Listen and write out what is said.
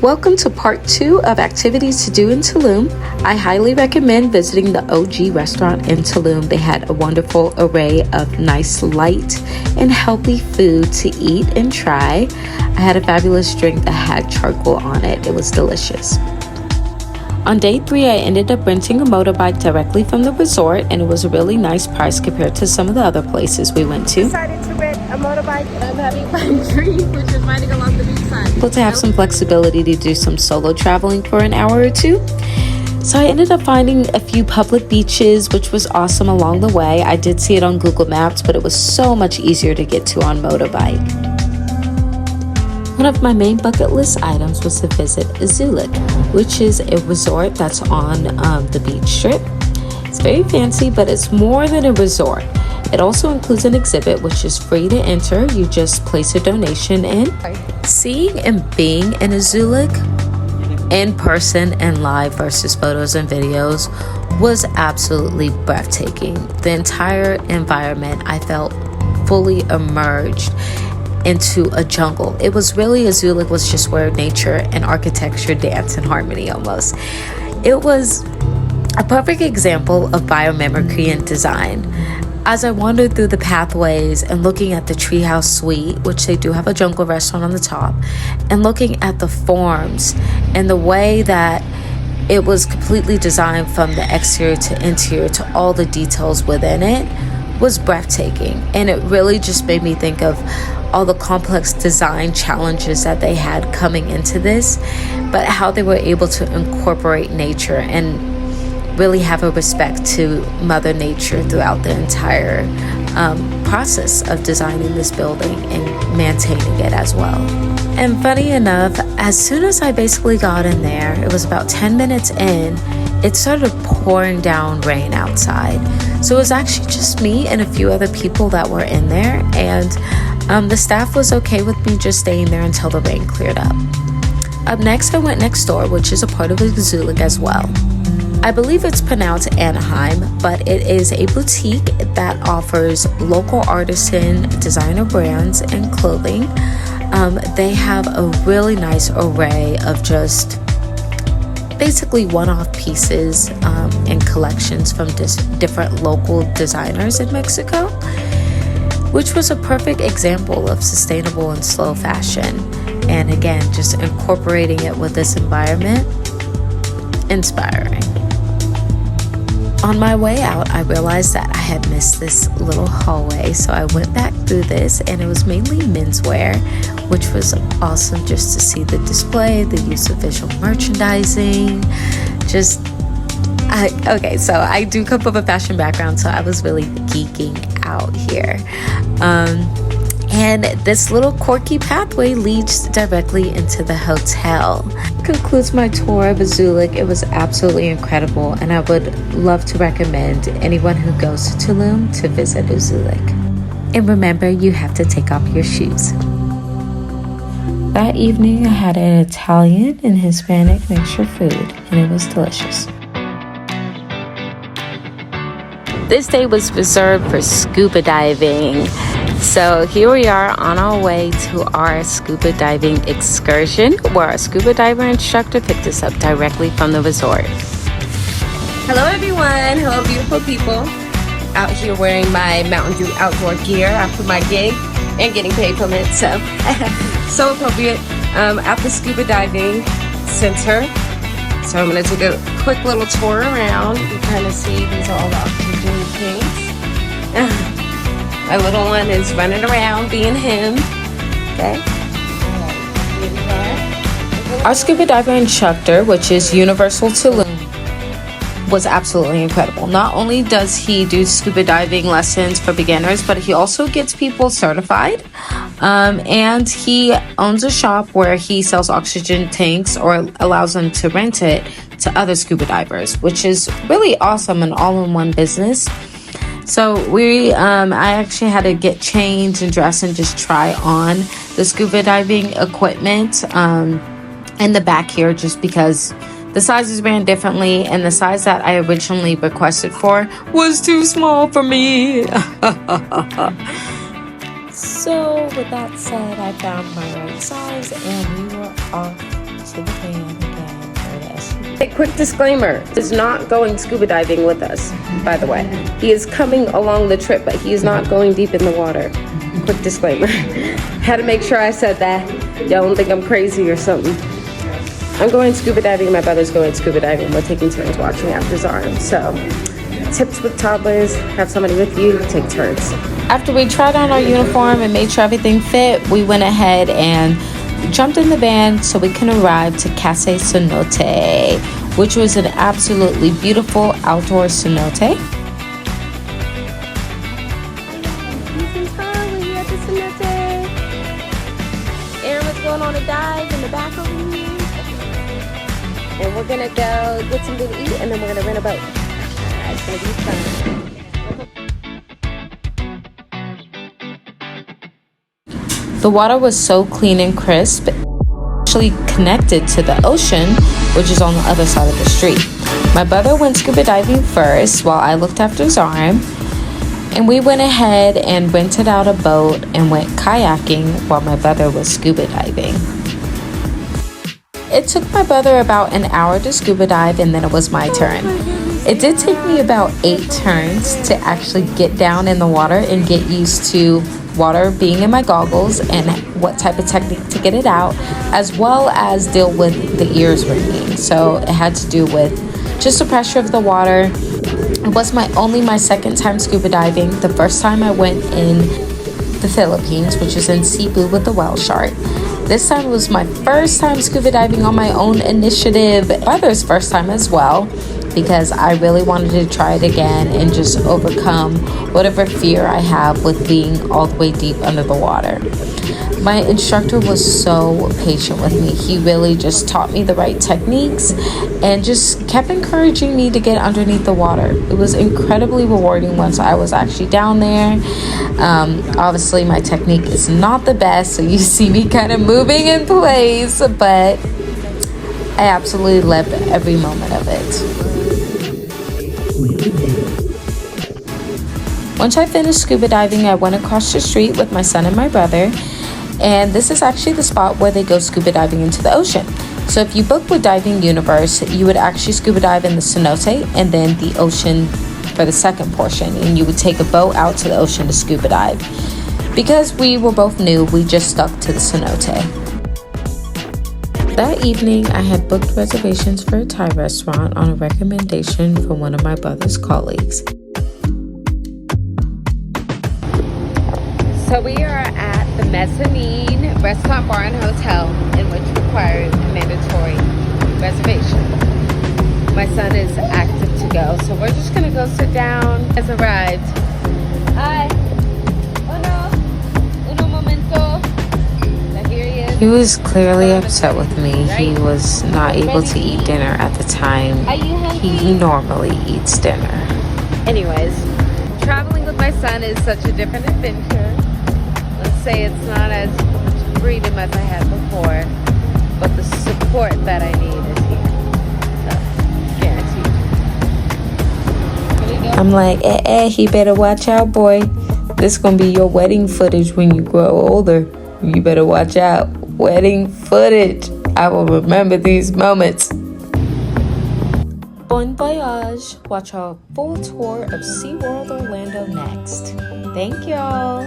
Welcome to part 2 of activities to do in Tulum. I highly recommend visiting the OG restaurant in Tulum. They had a wonderful array of nice, light, and healthy food to eat and try. I had a fabulous drink that had charcoal on it. It was delicious. On day 3, I ended up renting a motorbike directly from the resort, and it was a really nice price compared to some of the other places we went to. Decided to rent a motorbike, and I'm having fun dream, which is riding along the beachside. Able to have some flexibility to do some solo traveling for an hour or two. So I ended up finding a few public beaches, which was awesome along the way. I did see it on Google Maps, but it was so much easier to get to on motorbike. One of my main bucket list items was to visit Azulik, which is a resort that's on the beach strip. It's very fancy, but it's more than a resort. It also includes an exhibit, which is free to enter. You just place a donation in. Seeing and being in Azulik in person and live versus photos and videos was absolutely breathtaking. The entire environment, I felt fully immersed into a jungle. It was really, Azulik was just where nature and architecture dance in harmony almost. It was a perfect example of biomimicry and design. As I wandered through the pathways and looking at the treehouse suite, which they do have a jungle restaurant on the top, and looking at the forms and the way that it was completely designed from the exterior to interior to all the details within it was breathtaking. And it really just made me think of all the complex design challenges that they had coming into this, but how they were able to incorporate nature and really have a respect to Mother Nature throughout the entire process of designing this building and maintaining it as well. And funny enough, as soon as I basically got in there, it was about 10 minutes in, it started pouring down rain outside. So it was actually just me and a few other people that were in there, and the staff was okay with me just staying there until the rain cleared up. Up next, I went next door, which is a part of Azulik as well. I believe it's pronounced Anaheim, but it is a boutique that offers local artisan designer brands and clothing. They have a really nice array of just basically one-off pieces and collections from different local designers in Mexico, which was a perfect example of sustainable and slow fashion. And again, just incorporating it with this environment, inspiring. On my way out, I realized that I had missed this little hallway, so I went back through this, and it was mainly menswear, which was awesome just to see the display, the use of visual merchandising. Okay, so I do come from a fashion background, so I was really geeking out here. And this little quirky pathway leads directly into the hotel. Concludes my tour of Azulik. It was absolutely incredible, and I would love to recommend anyone who goes to Tulum to visit Azulik. And remember, you have to take off your shoes. That evening, I had an Italian and Hispanic mixture food, and it was delicious. This day was reserved for scuba diving. So here we are on our way to our scuba diving excursion, where our scuba diver instructor picked us up directly from the resort. Hello everyone, hello beautiful people. Out here wearing my Mountain Dew outdoor gear after my gig and getting paid from it, so so appropriate at the scuba diving center. So I'm going to take a quick little tour around. You kind of see these are all the oxygen tanks. My little one is running around being him. Okay. Our scuba diver instructor, which is Universal Tulum, was absolutely incredible. Not only does he do scuba diving lessons for beginners, but he also gets people certified. And he owns a shop where he sells oxygen tanks or allows them to rent it to other scuba divers, which is really awesome, an all-in-one business. So I actually had to get changed and dress and just try on the scuba diving equipment in the back here, just because the sizes ran differently, and the size that I originally requested for was too small for me. So with that said, I found my right size and we were off to the van again for the SUV. A quick disclaimer, is not going scuba diving with us, by the way. He is coming along the trip, but he is not going deep in the water. Quick disclaimer. Had to make sure I said that. Y'all don't think I'm crazy or something. I'm going scuba diving, my brother's going scuba diving. We're taking turns watching after Zarin. So, tips with toddlers, have somebody with you, take turns. After we tried on our uniform and made sure everything fit, we went ahead and jumped in the van so we can arrive to Casa Cenote, which was an absolutely beautiful outdoor cenote. Aaron's going on a dive in the back over here. And we're gonna go get something to eat and then we're gonna rent a boat. It's gonna be fun. The water was so clean and crisp, actually connected to the ocean, which is on the other side of the street. My brother went scuba diving first while I looked after Zarin, and we went ahead and rented out a boat and went kayaking while my brother was scuba diving. It took my brother about an hour to scuba dive, and then it was my turn. It did take me about 8 turns to actually get down in the water and get used to water being in my goggles and what type of technique to get it out, as well as deal with the ears ringing. So it had to do with just the pressure of the water. It was my second time scuba diving. The first time I went in the Philippines, which is in Cebu with the whale shark. This time was my first time scuba diving on my own initiative. Brother's first time as well, because I really wanted to try it again and just overcome whatever fear I have with being all the way deep under the water. My instructor was so patient with me. He really just taught me the right techniques and just kept encouraging me to get underneath the water. It was incredibly rewarding once I was actually down there. Obviously, my technique is not the best, so you see me kind of moving in place, but I absolutely loved every moment of it. Once I finished scuba diving, I went across the street with my son and my brother, and this is actually the spot where they go scuba diving into the ocean. So if you book with Diving Universe, you would actually scuba dive in the cenote and then the ocean for the second portion, and you would take a boat out to the ocean to scuba dive. Because we were both new, we just stuck to the cenote. That evening, I had booked reservations for a Thai restaurant on a recommendation from one of my brother's colleagues. So we are at the Mezzanine Restaurant, Bar, and Hotel, in which requires a mandatory reservation. My son is active to go, so we're just gonna go sit down. Has arrived. Hi. Uno momento. So here he is. He was clearly upset with me. He was not able to eat dinner at the time he normally eats dinner. Anyways, traveling with my son is such a different adventure. Let's say it's not as much freedom as I had before, but the support that I need is here. So, guaranteed. I'm like, he better watch out, boy. This gonna be your wedding footage when you grow older. You better watch out. Wedding footage. I will remember these moments. Bon voyage. Watch our full tour of SeaWorld Orlando next. Thank y'all.